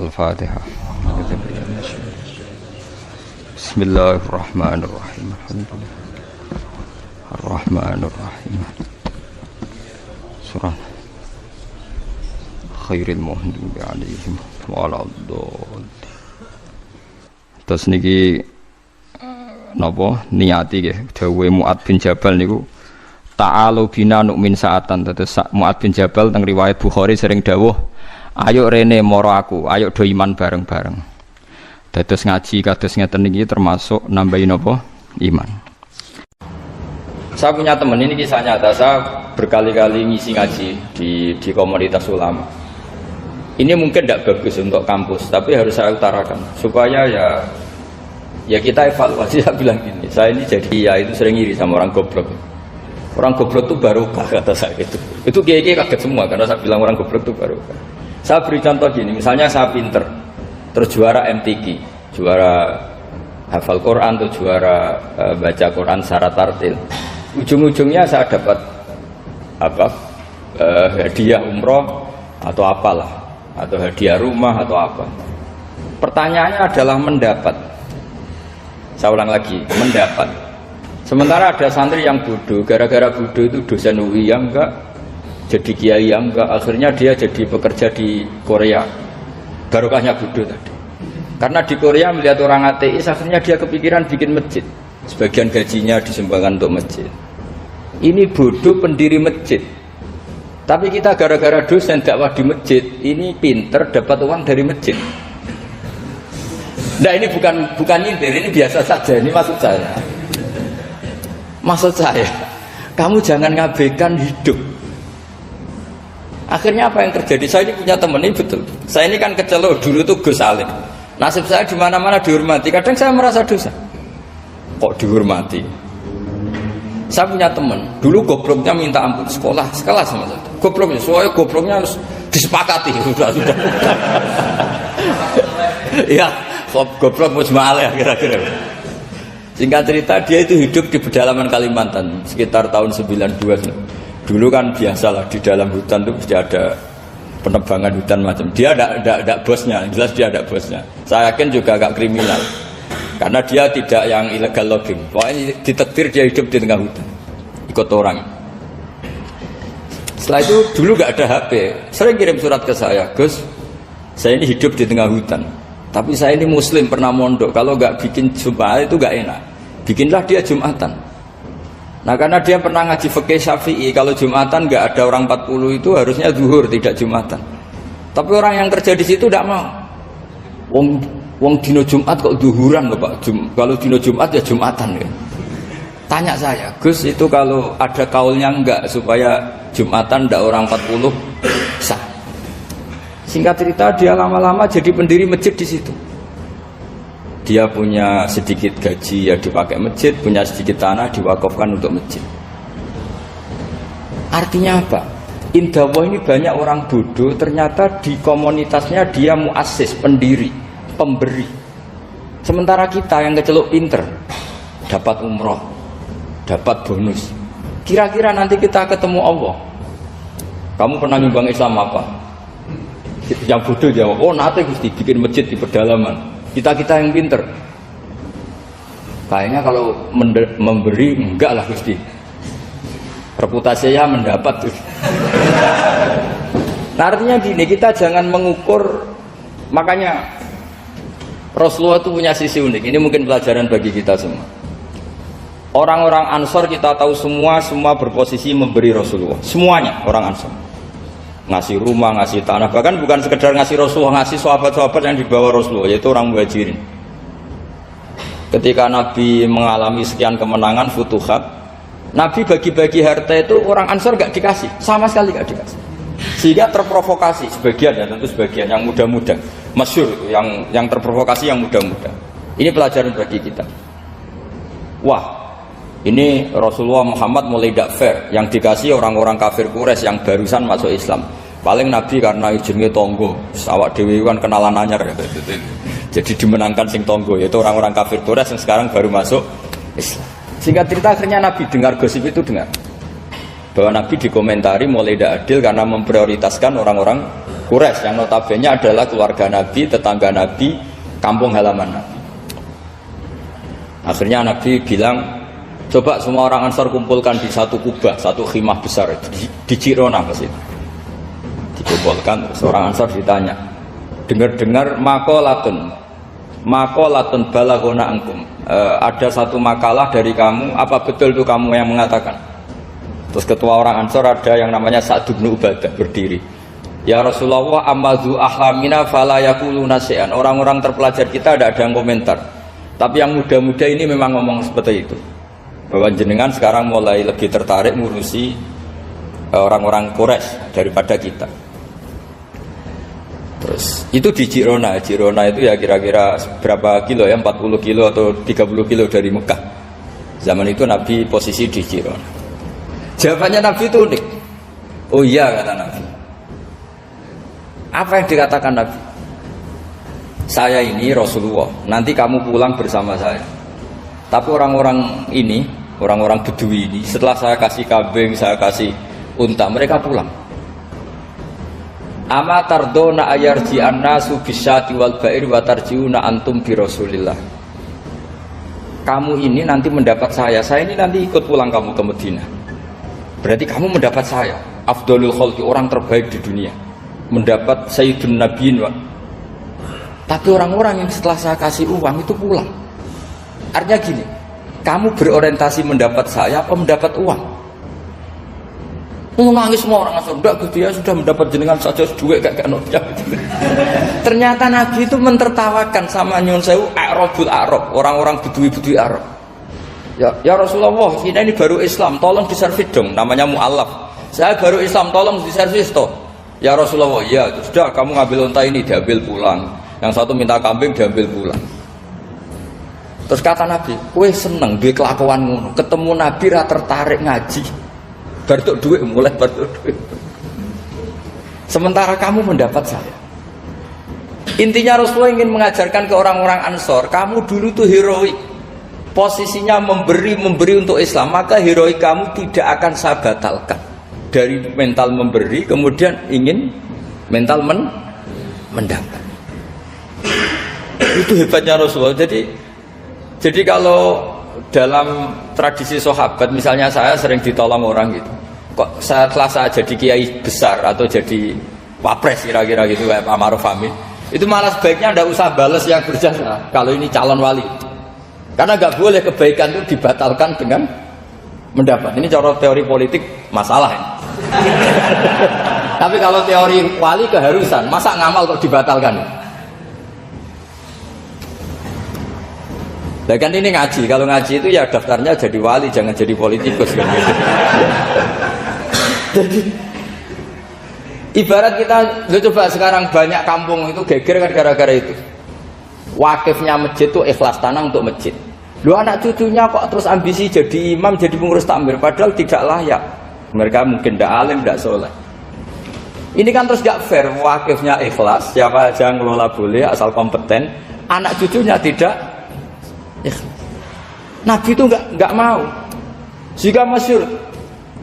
Al-Fatihah. Bismillahirrahmanirrahim. Ar-Rahmanirrahim. Surah Khairil Maghdubi 'alaihim waladdallin. Terus niki napa niati nggih dawuhe Mu'ad bin Jabal niku ta'alu bina nu'min sa'atan. Terus Mu'ad bin Jabal teng riwayat Bukhari sering dawuh, ayo rene moro aku, ayo do iman bareng-bareng. Dados ngaji kados ngeten niki termasuk nambahin apa? Iman. Saya punya teman, ini kisah nyata, saya berkali-kali ngisi ngaji di komunitas ulama. Ini mungkin tidak bagus untuk kampus, tapi harus saya utarakan supaya ya kita evaluasi. Saya bilang gini, saya ini jadi ya itu sering iri sama orang goblok. Orang goblok itu barokah kata saya gitu. Itu kiai-kiai kaget semua karena saya bilang orang goblok itu barokah. Saya beri contoh gini, misalnya saya pinter, terus juara MTQ, juara hafal Quran atau juara baca Quran syarat tartil. Ujung-ujungnya saya dapat hadiah umroh atau apalah, atau hadiah rumah atau apa. Pertanyaannya adalah mendapat. Saya ulang lagi, mendapat. Sementara ada santri yang bodoh, gara-gara bodoh itu dosen UI yang enggak, jadi kiai yang enggak, akhirnya dia jadi pekerja di Korea. Barokahnya bodoh tadi. Karena di Korea melihat orang ateis, akhirnya dia kepikiran bikin masjid. Sebagian gajinya disumbangkan untuk masjid. Ini bodoh pendiri masjid. Tapi kita gara-gara dosen dakwah di masjid, ini pinter dapat uang dari masjid. Nah ini bukan nyindir, ini biasa saja. Ini maksud saya. Maksud saya, kamu jangan ngabaikan hidup. Akhirnya apa yang terjadi? Saya ini punya teman, ini betul. Saya ini kan kecelur, dulu tuh Gus Salim. Nasib saya di mana-mana dihormati. Kadang saya merasa dosa. Kok dihormati? Saya punya teman, dulu gobloknya minta ampun sekolah sekelas sama saya. Gobloknya, soalnya gobloknya harus disepakati. Sudah. Ya, goblok mujma'alah kira-kira. Singkat cerita, dia itu hidup di pedalaman Kalimantan sekitar tahun 92. Dulu kan biasalah di dalam hutan itu pasti ada penebangan hutan macam. Dia ada bosnya, jelas dia ada bosnya. Saya yakin juga agak kriminal. Karena dia tidak yang illegal logging. Pokoknya ditakdir dia hidup di tengah hutan, ikut orang. Setelah itu dulu gak ada HP. Sering kirim surat ke saya, Gus, saya ini hidup di tengah hutan. Tapi saya ini muslim, pernah mondok. Kalau gak bikin Jumat itu gak enak. Bikinlah dia Jumatan. Nah karena dia pernah ngaji fikih Syafi'i, kalau Jumatan gak ada orang 40 itu harusnya zuhur, tidak Jumatan. Tapi orang yang kerja di situ tidak mau. Wong dino Jumat kok duhuran loh Pak. Kalau dino Jumat ya Jumatan ya. Tanya saya, Gus itu kalau ada kaulnya enggak supaya Jumatan ndak orang 40 sah. Singkat cerita dia lama-lama jadi pendiri masjid di situ. Dia punya sedikit gaji ya dipakai masjid, punya sedikit tanah diwakafkan untuk masjid. Artinya apa? Indawa ini banyak orang bodoh, ternyata di komunitasnya dia muassis, pendiri, pemberi. Sementara kita yang keceluk pinter dapat umroh, dapat bonus. Kira-kira nanti kita ketemu Allah, kamu pernah nyumbang Islam apa? Yang bodoh jawab, oh nanti Gusti bikin masjid di pedalaman. Kita yang pinter, kayaknya kalau memberi enggak lah Gusti, reputasi saya mendapat tuh. Nah, artinya gini, kita jangan mengukur. Makanya Rasulullah itu punya sisi unik. Ini mungkin pelajaran bagi kita semua. Orang-orang Ansor kita tahu semua berposisi memberi Rasulullah. Semuanya orang Ansor. Ngasih rumah, ngasih tanah. Bahkan bukan sekedar ngasih Rasulullah, ngasih sahabat-sahabat yang dibawa Rasulullah, yaitu orang Muhajirin. Ketika Nabi mengalami sekian kemenangan, futuhat, Nabi bagi-bagi harta itu orang Ansor gak dikasih. Sama sekali gak dikasih. Sehingga terprovokasi. Sebagian ya, tentu sebagian. Yang muda-muda. Masyhur itu, yang terprovokasi yang muda-muda. Ini pelajaran bagi kita. Wah, ini Rasulullah Muhammad mulai tidak fair. Yang dikasih orang-orang kafir Quraisy yang barusan masuk Islam. Paling Nabi karena izinnya tonggo, awak dewi kan kenalan anyar. Jadi dimenangkan sing tonggo, yaitu orang-orang kafir Quraisy yang sekarang baru masuk Islam. Singkat cerita akhirnya Nabi dengar gosip itu, dengar bahwa Nabi dikomentari mulai tidak adil karena memprioritaskan orang-orang Quraisy yang notabene adalah keluarga Nabi, tetangga Nabi, kampung halaman Nabi. Akhirnya Nabi bilang, coba semua orang Ansar kumpulkan di satu kubah, satu khimah besar di Jirona ke situ. Dikumpulkan, seorang Ansar ditanya, dengar-dengar makolatun balagona angkum, ada satu makalah dari kamu, apa betul itu kamu yang mengatakan? Terus ketua orang Ansar ada yang namanya Sa'd bin Ubadah berdiri, ya Rasulullah, amadu ahlamina fala yaquluna syai'an. Orang-orang terpelajar kita ada yang komentar, tapi yang muda-muda ini memang ngomong seperti itu, bahwa jenengan sekarang mulai lebih tertarik ngurusi orang-orang Quraisy daripada kita. Terus itu di Jirona. Jirona itu ya kira-kira berapa kilo ya, 40 kilo atau 30 kilo dari Mekah. Zaman itu Nabi posisi di Jirona. Jawabannya Nabi itu unik. Oh iya, kata Nabi. Apa yang dikatakan Nabi? Saya ini Rasulullah, nanti kamu pulang bersama saya. Tapi orang-orang ini, orang-orang Bedui ini, setelah saya kasih kambing, saya kasih unta, mereka pulang. Ama tardona ayarji annasu bisyati wal ba'ir wa tarjiuna antum bi Rasulillah. Kamu ini nanti mendapat saya ini nanti ikut pulang kamu ke Madinah. Berarti kamu mendapat saya, afdalul khalqi, orang terbaik di dunia. Mendapat sayyidun nabiyyin. Tapi orang-orang yang setelah saya kasih uang itu pulang. Artinya gini, kamu berorientasi mendapat saya apa mendapat uang? Nangis semua orang Ansar, enggak Gusti, ya sudah mendapat jenengan saja duit gak notnya. Ternyata Nabi itu mentertawakan sama nyun sewu Arabul Arab, orang-orang Bedui Arab. Ya Rasulullah, kita ini baru Islam, tolong diservis dong, namanya mu'allaf. Saya baru Islam, tolong diservis toh. Ya Rasulullah, ya sudah, kamu ngambil unta ini diambil pulang. Yang satu minta kambing diambil pulang. Terus kata Nabi, kowe seneng duwe kelakuan ngono, ketemu Nabi ra tertarik ngaji. Bertuk duit, mulai bertuk duit. Sementara kamu mendapat saya. Intinya Rasulullah ingin mengajarkan ke orang-orang Ansor, kamu dulu tuh heroik, posisinya memberi untuk Islam, maka heroik kamu tidak akan saya batalkan. Dari mental memberi, kemudian ingin mental mendapat. Itu hebatnya Rasulullah. Jadi kalau dalam tradisi sahabat, misalnya saya sering ditolong orang gitu, kok setelah saya jadi kiai besar atau jadi wapres kira-kira gitu kayak Pak Maruf Amin, itu malah sebaiknya tidak usah balas yang berjasa kalau ini calon wali, karena nggak boleh kebaikan itu dibatalkan dengan mendapat. Ini cara teori politik masalah ini. Tapi kalau teori wali keharusan, masa ngamal kok dibatalkan? Nah kan ini ngaji, kalau ngaji itu ya daftarnya jadi wali, jangan jadi politikus kan gitu. Jadi ibarat kita, coba sekarang banyak kampung itu geger kan gara-gara itu. Wakifnya masjid itu ikhlas tanah untuk masjid. Lu anak cucunya kok terus ambisi jadi imam, jadi pengurus takmir, padahal tidak layak. Mereka mungkin tidak alim, tidak soleh. Ini kan terus gak fair, wakifnya ikhlas, siapa aja ngelola boleh asal kompeten, anak cucunya tidak. Nabi itu enggak mau. Jika masyhur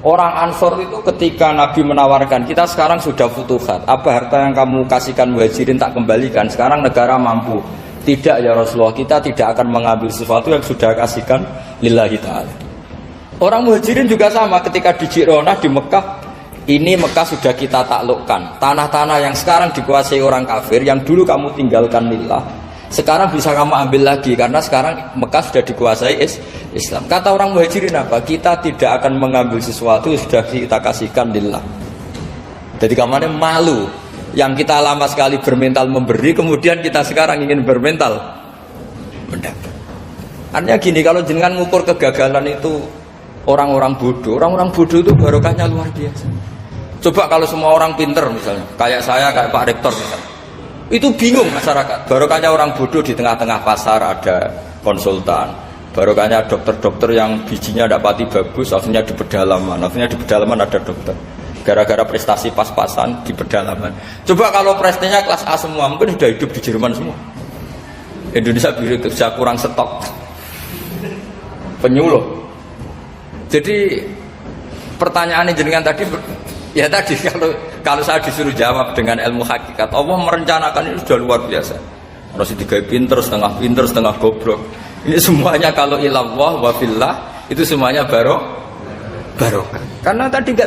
orang Ansor itu ketika Nabi menawarkan, kita sekarang sudah futuhat, apa harta yang kamu kasihkan muhajirin tak kembalikan, sekarang negara mampu. Tidak ya Rasulullah, kita tidak akan mengambil sesuatu yang sudah kasihkan lillahi ta'ala. Orang muhajirin juga sama, ketika di Jirona di Mekah, ini Mekah sudah kita taklukkan, tanah-tanah yang sekarang dikuasai orang kafir, yang dulu kamu tinggalkan lillah, sekarang bisa kamu ambil lagi karena sekarang Mekah sudah dikuasai Islam. Kata orang muhajirin apa? Kita tidak akan mengambil sesuatu yang sudah kita kasihkan lillah. Jadi kamarnya malu yang kita lama sekali bermental memberi, kemudian kita sekarang ingin bermental mendapat. Artinya gini, kalau jenengan mengukur kegagalan itu orang-orang bodoh itu barokahnya luar biasa. Coba kalau semua orang pinter misalnya, kayak saya, kayak Pak Rektor misalnya, itu bingung masyarakat. Barokahnya orang bodoh di tengah-tengah pasar ada konsultan, barokahnya dokter-dokter yang bijinya tidak pati bagus, akhirnya di pedalaman ada dokter. Gara-gara prestasi pas-pasan di pedalaman. Coba kalau prestasinya kelas A semua, mungkin sudah hidup di Jerman semua. Indonesia bisa kurang stok penyuluh. Jadi pertanyaannya jenengan tadi Ya tadi kalau saya disuruh jawab dengan ilmu hakikat, Allah merencanakan ini sudah luar biasa. Harus digawe pinter, setengah goblok. Ini semuanya kalau ilallah wa fillah itu semuanya barokah. Karena tadi enggak